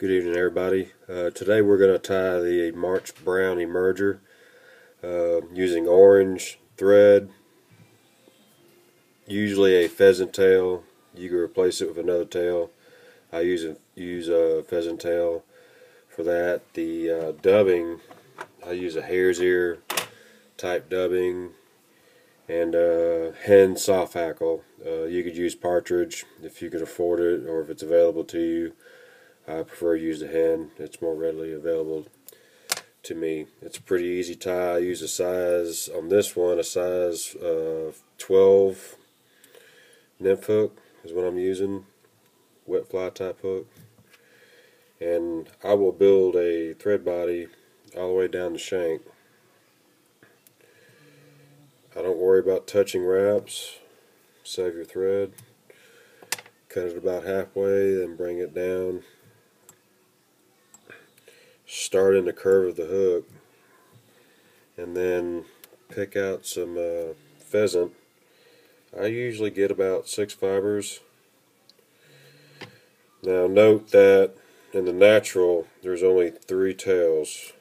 Good evening, everybody. Today we're going to tie the March Brown emerger using orange thread, usually a pheasant tail. You can replace it with another tail. I use a pheasant tail for that. The dubbing, I use a hare's ear type dubbing and hen soft hackle. You could use partridge if you can afford it or if it's available to you. I prefer to use the hen. It's more readily available to me. It's a pretty easy tie. I use a size, on this one, a size 12 nymph hook is what I'm using. Wet fly type hook. And I will build a thread body all the way down the shank. I don't worry about touching wraps. Save your thread. Cut it about halfway, then bring it down. Start in the curve of the hook and then pick out some pheasant. I usually get about 6 fibers. Now note that in the natural there's only 3 tails.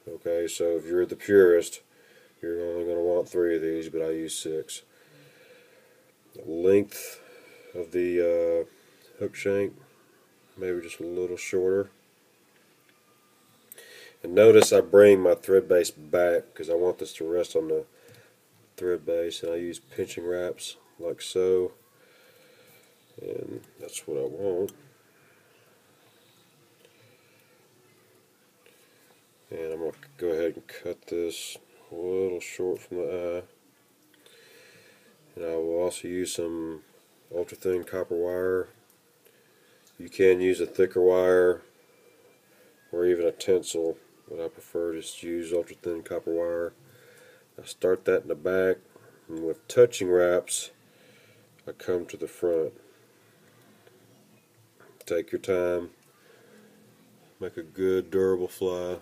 Okay, so if you're the purist, you're only going to want 3 of these, but I use 6. The length of the hook shank, maybe just a little shorter. And notice I bring my thread base back because I want this to rest on the thread base, and I use pinching wraps like so, and that's what I want. And I'm going to go ahead and cut this a little short from the eye. And I will also use some ultra thin copper wire. You can use a thicker wire or even a tinsel, but I prefer just to use ultra thin copper wire. I start that in the back, and with touching wraps I come to the front. Take your time, make a good durable fly,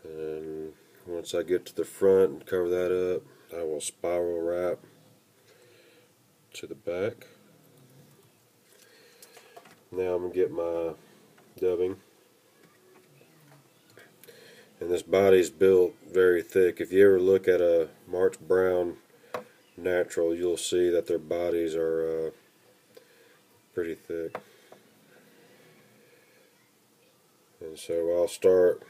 and once I get to the front and cover that up, I will spiral wrap to the back. Now I'm going to get my dubbing. And this body's built very thick. If you ever look at a March Brown natural, you'll see that their bodies are pretty thick. And so I'll start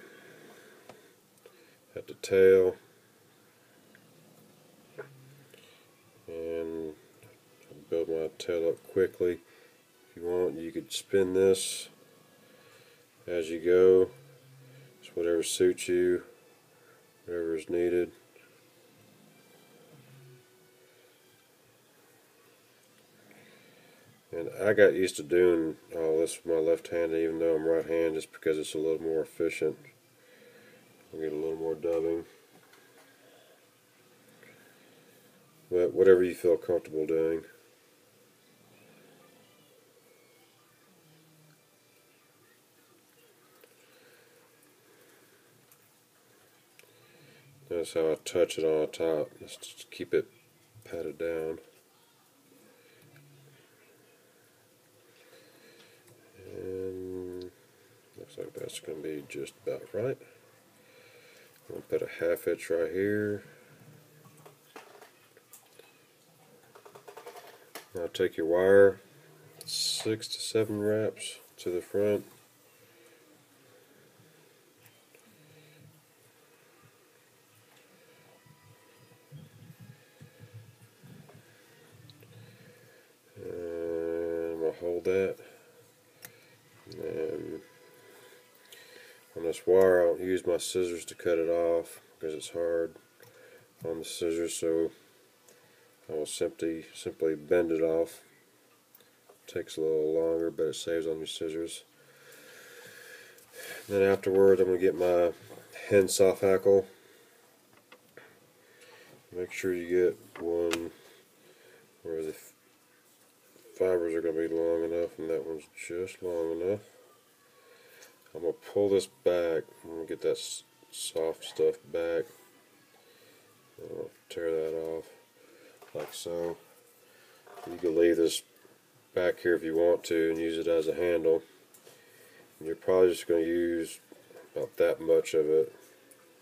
at the tail and build my tail up quickly. If you want, you could spin this as you go. It's whatever suits you, whatever is needed. And I got used to doing all this with my left hand, even though I'm right handed, just because it's a little more efficient. I'll get a little more dubbing. But whatever you feel comfortable doing. That's how I touch it on the top. Just keep it patted down. And looks like that's going to be just about right. I'm going to put a half hitch right here. Now take your wire, 6 to 7 wraps to the front. Hold that, and on this wire I don't use my scissors to cut it off because it's hard on the scissors, so I will simply bend it off. It takes a little longer, but it saves on your scissors. Then afterward I'm going to get my hen soft hackle. Make sure you get one where the fibers are going to be long enough, and that one's just long enough. I'm going to pull this back. I'm going to get that soft stuff back. I'll tear that off like so. You can leave this back here if you want to and use it as a handle. And you're probably just going to use about that much of it.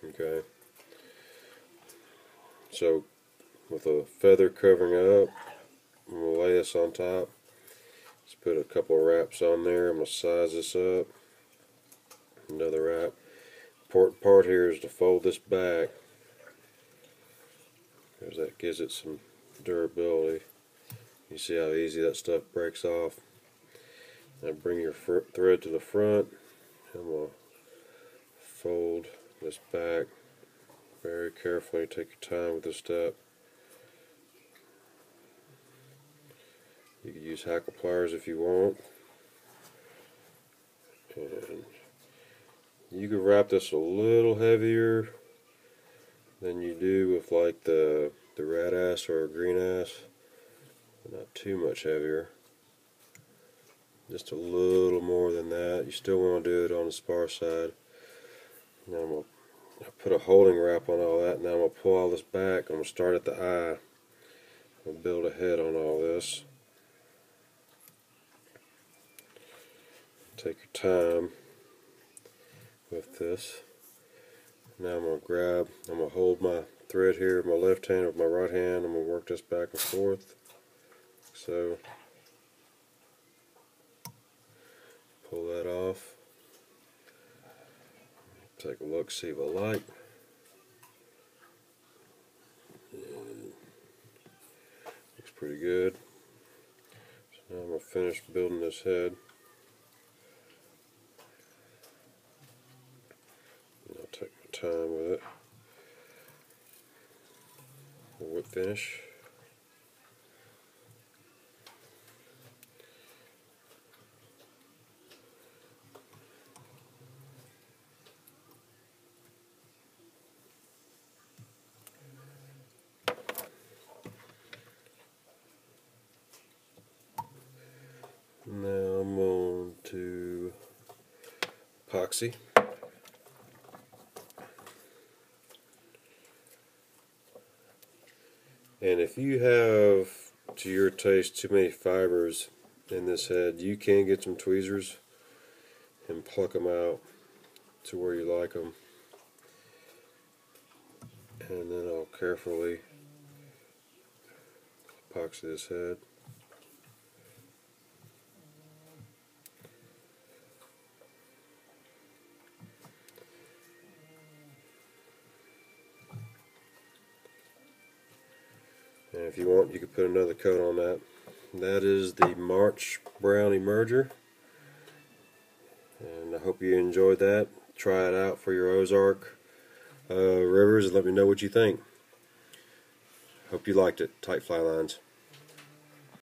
Okay. So with a feather covering up, I'm going to lay this on top. Let's put a couple of wraps on there. I'm going to size this up. Another wrap. Important part here is to fold this back, because that gives it some durability. You see how easy that stuff breaks off. Now bring your thread to the front. I'm going to fold this back very carefully. Take your time with this step. You can use hackle pliers if you want. And you can wrap this a little heavier than you do with like the red ass or green ass. Not too much heavier. Just a little more than that. You still want to do it on the sparse side. Now I'm going to put a holding wrap on all that. Now I'm going to pull all this back. I'm going to start at the eye. I'm going to build a head on all this. Take your time with this. Now I'm going to hold my thread here with my left hand, with my right hand. I'm going to work this back and forth. So, pull that off. Take a look, see if I like. Looks pretty good. So now I'm going to finish building this head. And I'll take my time with it. Whip finish. Now I'm on to epoxy. And if you have, to your taste, too many fibers in this head, you can get some tweezers and pluck them out to where you like them. And then I'll carefully epoxy this head. And if you want, you could put another coat on that. That is the March Brown Emerger. And I hope you enjoyed that. Try it out for your Ozark rivers and let me know what you think. Hope you liked it. Tight fly lines.